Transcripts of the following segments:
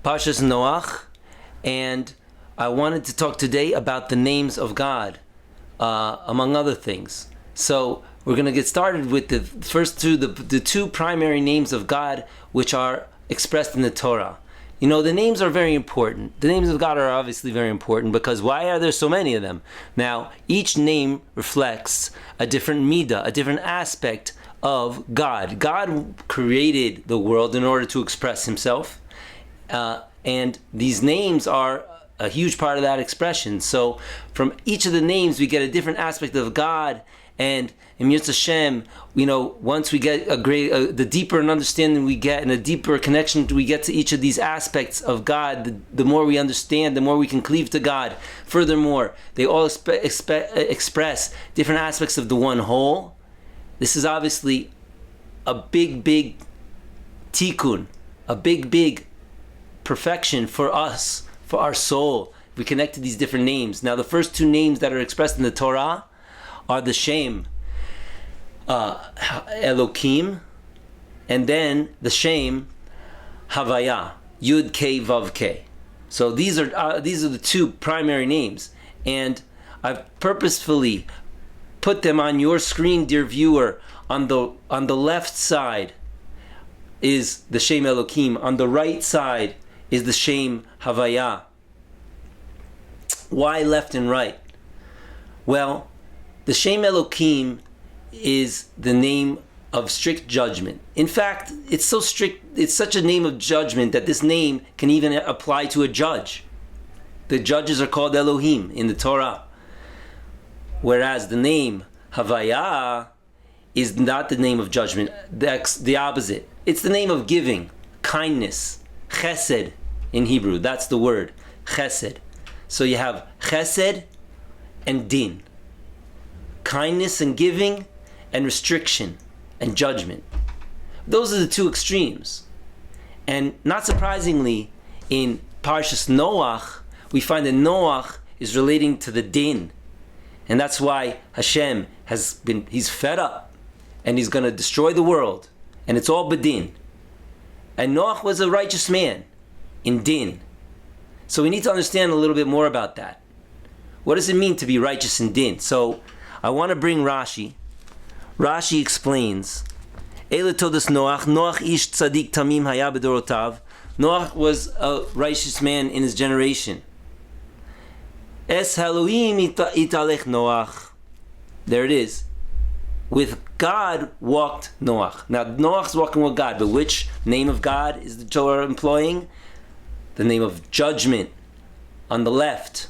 Parshat Noach, and I wanted to talk today about the names of God, among other things. So we're going to get started with the first two, the two primary names of God, which are expressed in the Torah. You know, the names are very important. The names of God are obviously very important because why are there so many of them? Now, each name reflects a different midah, a different aspect of God. God created the world in order to express himself, and these names are a huge part of that expression. So from each of the names we get a different aspect of God, and in Yirtzeh Hashem, you know, once we get the deeper an understanding we get and a deeper connection we get to each of these aspects of God, the more we understand, the more we can cleave to God. Furthermore, they all express different aspects of the one whole. This is obviously a big tikkun, a big perfection for us, for our soul. We connect to these different names. Now, the first two names that are expressed in the Torah are the Shem Elokim, and then the Shem Havaya, Yud K Vav K. So these are the two primary names, and I've purposefully put them on your screen, dear viewer. On the left side is the Shem Elokim. On the right side is the Shem Havaya. Why left and right? Well, the Shem Elokim is the name of strict judgment. In fact, it's so strict, it's such a name of judgment that this name can even apply to a judge. The judges are called Elohim in the Torah. Whereas the name Havaya is not the name of judgment. That's the opposite. It's the name of giving, kindness, chesed in Hebrew. That's the word, chesed. So you have chesed and din. Kindness and giving, and restriction and judgment. Those are the two extremes. And not surprisingly, in Parshat Noach, we find that Noach is relating to the din. And that's why Hashem he's fed up, and he's going to destroy the world. And it's all bedin. And Noach was a righteous man in din. So we need to understand a little bit more about that. What does it mean to be righteous in din? So I want to bring Rashi. Rashi explains, Eile todas Noach, Noach ish tzadik tamim haya bedorotav. Noach was a righteous man in his generation. Es Elohim italech Noach. There it is. With God walked Noach. Now Noach's walking with God, but which name of God is the Torah employing? The name of judgment on the left.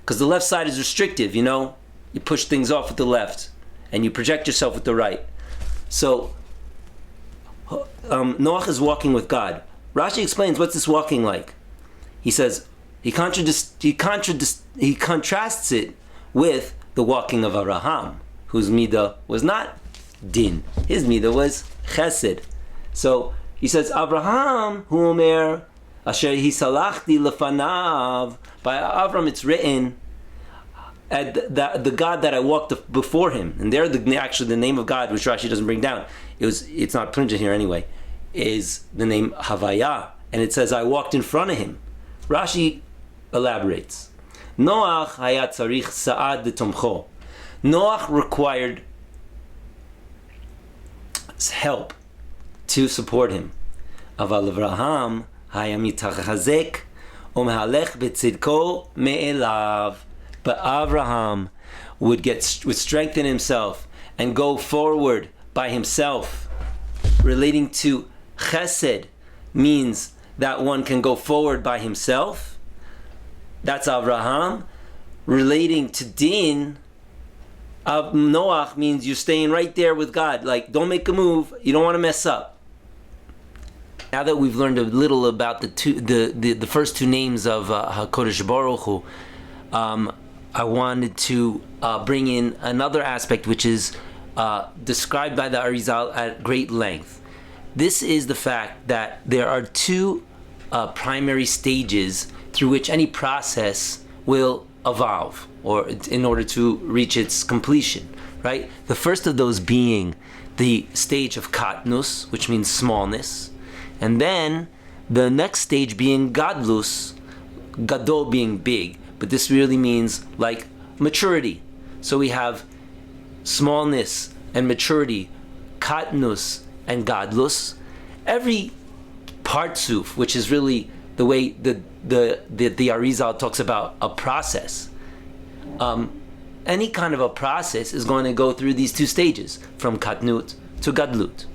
Because the left side is restrictive, you know? You push things off with the left, and you project yourself with the right. So, Noach is walking with God. Rashi explains what's this walking like. He says, he contrasts it with the walking of Abraham, whose midah was not din. His midah was chesed. So, he says, Abraham, hu omer, asher hisalachti lefanav. By Avram it's written, the God that I walked before him, and there actually the name of God, which Rashi doesn't bring down, it's not printed here anyway, is the name Havaya, and it says I walked in front of him. Rashi elaborates. Noach hayat tzarich sa'ad detomcho. Noach required help to support him. Aval Avraham hayam mitachazek umehalech betzidko me'elav. But Abraham would strengthen himself and go forward by himself. Relating to chesed means that one can go forward by himself. That's Abraham. Relating to din, Noach means you're staying right there with God. Like, don't make a move. You don't want to mess up. Now that we've learned a little about the first two names of HaKodesh Baruch Hu, I wanted to bring in another aspect which is described by the Arizal at great length. This is the fact that there are two primary stages through which any process will evolve, or in order to reach its completion, right? The first of those being the stage of Katnus, which means smallness, and then The next stage being Gadlus, Gadol being big, but this really means like maturity. So we have smallness and maturity, Katnus and Kadlus. Every partsuf, which is really the way the Arizal talks about a process. Any kind of a process is going to go through these two stages, from Katnut to Gadlut.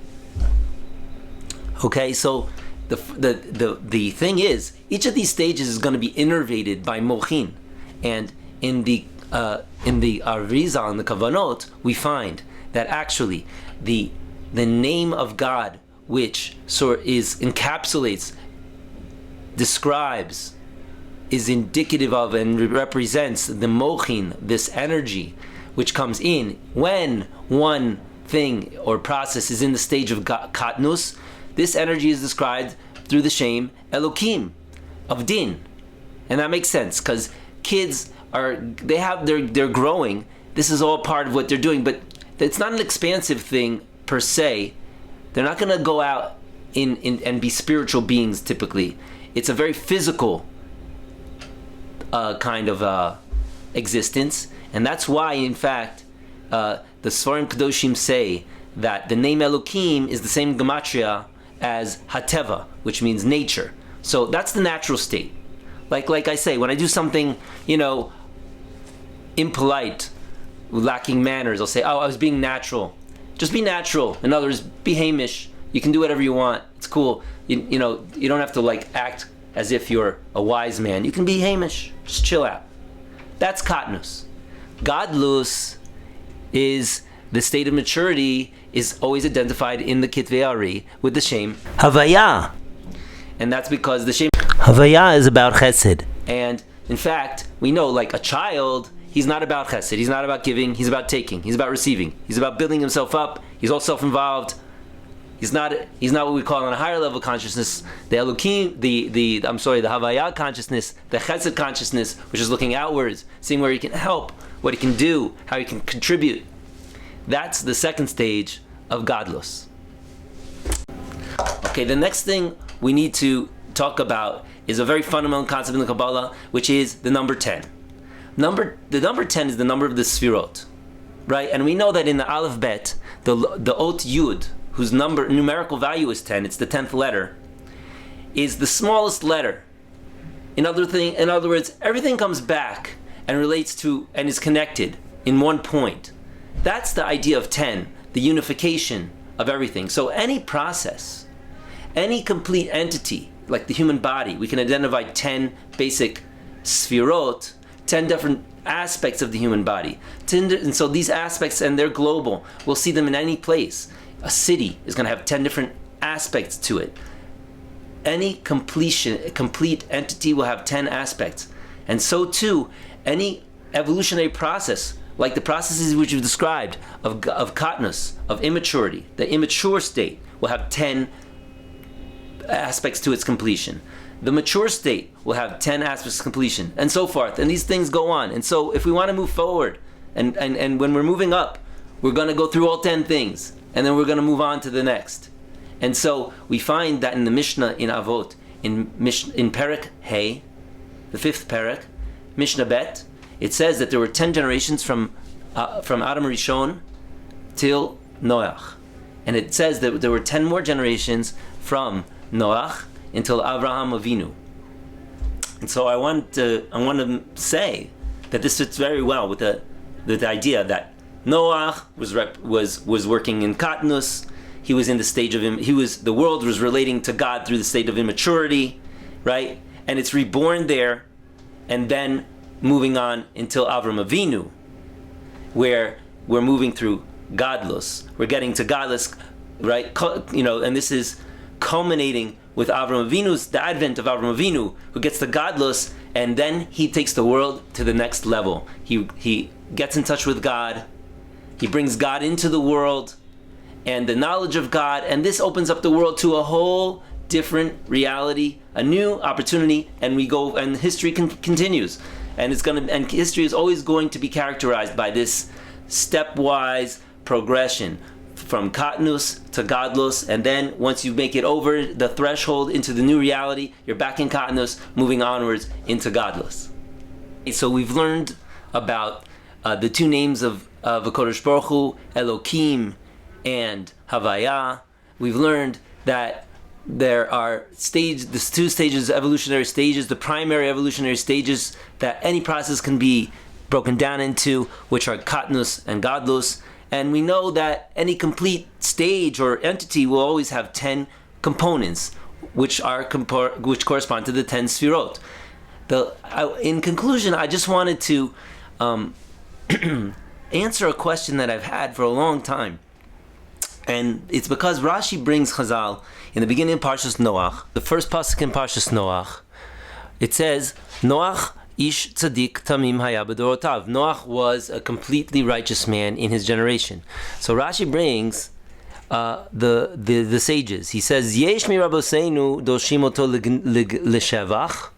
Okay, so the thing is, each of these stages is going to be innervated by mochin, and in the Arizal, in the Kavanot, we find that actually the name of God, which encapsulates, describes, is indicative of and represents the mochin, this energy which comes in when one thing or process is in the stage of Katnus. This energy is described through the Shem Elokim of Din, and that makes sense because kids they're growing. This is all part of what they're doing, but it's not an expansive thing per se. They're not going to go out and be spiritual beings typically. It's a very physical kind of existence, and that's why, in fact, the Sfarim Kedoshim say that the name Elokim is the same gematria as Hateva, which means nature. So that's the natural state. Like I say, when I do something, impolite, lacking manners, I'll say, "Oh, I was being natural." Just be natural. In other words, be Hamish. You can do whatever you want. It's cool. You don't have to act as if you're a wise man. You can be Hamish. Just chill out. That's Katnus. Kadlus is the state of maturity, is always identified in the Kitvei Ari with the Shem Havaya. And that's because the Shem Havaya is about Chesed. And in fact, we know a child, he's not about Chesed. He's not about giving. He's about taking. He's about receiving. He's about building himself up. He's all self-involved. He's not what we call on a higher level consciousness, the Elokim, the Havaya consciousness, the Chesed consciousness, which is looking outwards, seeing where he can help, what he can do, how he can contribute. That's the second stage of Kadlus. Okay, the next thing we need to talk about is a very fundamental concept in the Kabbalah, which is the number 10. The number 10 is the number of the Sfirot, right? And we know that in the Aleph Bet, the Ot Yud, whose numerical value is 10, it's the 10th letter, is the smallest letter. In other words, everything comes back and relates to and is connected in one point. That's the idea of 10, the unification of everything. So any process, any complete entity, like the human body, we can identify 10 basic sfirot, 10 different aspects of the human body. And so these aspects, and they're global, we'll see them in any place. A city is going to have 10 different aspects to it. Any complete entity will have 10 aspects. And so too, any evolutionary process, like the processes which you've described of Katnus, of immaturity, the immature state will have 10 aspects to its completion. The mature state will have 10 aspects of completion, and so forth. And these things go on. And so if we want to move forward, and when we're moving up, we're going to go through all 10 things, and then we're going to move on to the next. And so we find that in the Mishnah in Avot, in Perek Hey, the 5th Perek, Mishnah Bet, it says that there were 10 generations from Adam Rishon till Noach. And it says that there were 10 more generations from Noach until Avraham Avinu. And so I want to say that this fits very well with the idea that Noach was working in Katnus. He was in the stage of the world was relating to God through the state of immaturity, right? And it's reborn there, and then moving on until Avram Avinu, where we're moving through Kadlus. We're getting to Kadlus, right? And this is culminating with Avram Avinu's, the advent of Avram Avinu, who gets to Kadlus, and then he takes the world to the next level. He gets in touch with God. He brings God into the world and the knowledge of God, and this opens up the world to a whole different reality, a new opportunity, and history continues. And history is always going to be characterized by this stepwise progression from Katnus to Kadlus, and then once you make it over the threshold into the new reality, you're back in Katnus, moving onwards into Kadlus. So we've learned about the two names of HaKadosh Baruch Hu, Elokim and Havaya. We've learned that there are the two stages, evolutionary stages, the primary evolutionary stages that any process can be broken down into, which are Katnus and Kadlus. And we know that any complete stage or entity will always have 10 components, which correspond to the 10 Sfirot. In conclusion, I just wanted to answer a question that I've had for a long time. And it's because Rashi brings Chazal in the beginning of Parshat Noach, the first pasuk in Parshat Noach. It says, Noach ish tzaddik tamim haya b'dorotav. Noach was a completely righteous man in his generation. So Rashi brings the sages. He says, Yesh mi rabboseinu doshim oto l'shevach.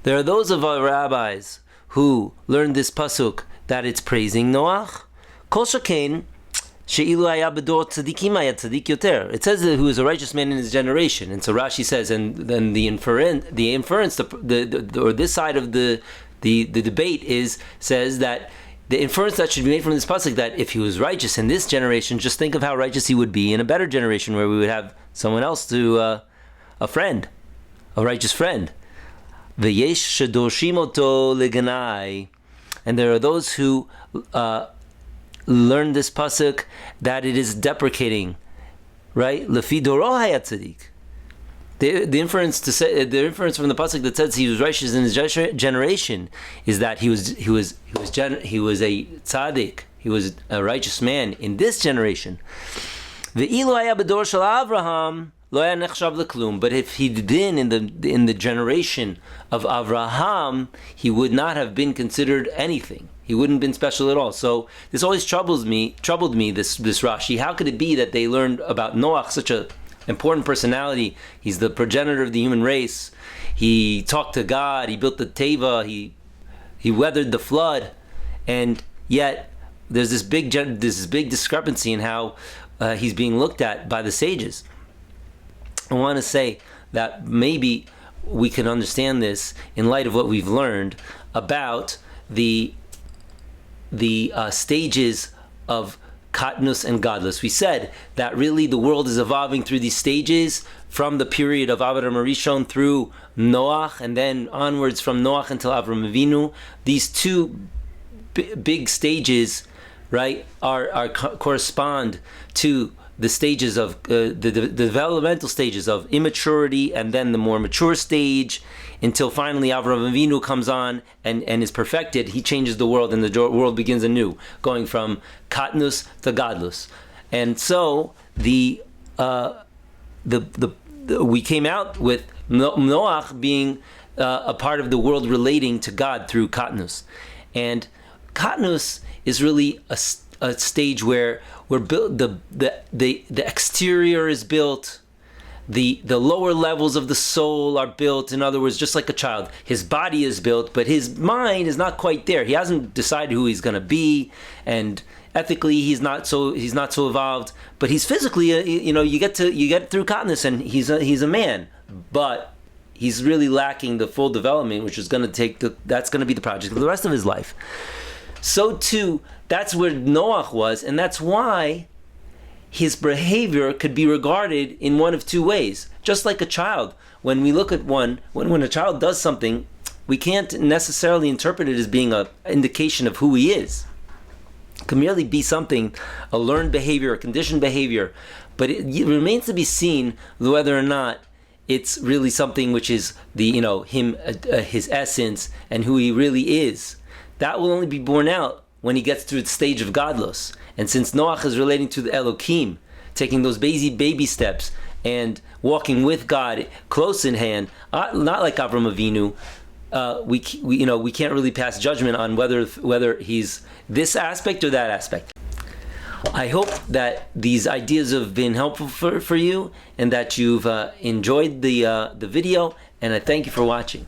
There are those of our rabbis who learned this pasuk that it's praising Noach. Kol shekain she'ilu haya b'dor tzaddikim haya tzaddik yoter. It says that he was a righteous man in his generation, and so Rashi says, and then the inference, or this side of the debate says that the inference that should be made from this pasuk, that if he was righteous in this generation, just think of how righteous he would be in a better generation where we would have someone else to a righteous friend. V'yesh shedoshim oto leganai. And there are those who learn this pasuk that it is deprecating, right? Lefi doro haya tzaddik. The inference from the pasuk that says he was righteous in his generation is that he was a tzaddik. He was a righteous man in this generation. Ve'ilu haya b'dor shel Avraham lo haya nechshav leklum. But if he'd been in the generation of Avraham, he would not have been considered anything. He wouldn't have been special at all. So this always troubled me, this Rashi. How could it be that they learned about Noach, such an important personality? He's the progenitor of the human race. He talked to God. He built the Teva. He weathered the flood. And yet there's this big discrepancy in how he's being looked at by the sages. I want to say that maybe we can understand this in light of what we've learned about the stages of Katnus and Kadlus. We said that really the world is evolving through these stages from the period of Avraham Arishon through Noach, and then onwards from Noach until Avraham Avinu. These two big stages, right, correspond to the stages of the developmental stages of immaturity, and then the more mature stage, until finally Avraham Avinu comes on and is perfected. He changes the world, and the world begins anew, going from Katnus to Kadlus. And so we came out with Noach being a part of the world relating to God through Katnus. And Katnus is really a stage where we're built, the exterior is built, the lower levels of the soul are built. In other words, just like a child, his body is built, but his mind is not quite there. He hasn't decided who he's going to be, and ethically he's not so evolved. But he's physically, you get through Katnus, and he's a man, but he's really lacking the full development, which is going to that's going to be the project of the rest of his life. So too, that's where Noach was, and that's why his behavior could be regarded in one of two ways. Just like a child, when we look at when a child does something, we can't necessarily interpret it as being an indication of who he is. It can merely be something, a learned behavior, a conditioned behavior, but it remains to be seen whether or not it's really something which is his essence and who he really is. That will only be borne out when he gets through the stage of Kadlus. And since Noach is relating to the Elokim, taking those baby steps and walking with God close in hand, not like Avraham Avinu, we can't really pass judgment on whether he's this aspect or that aspect. I hope that these ideas have been helpful for you, and that you've enjoyed the video, and I thank you for watching.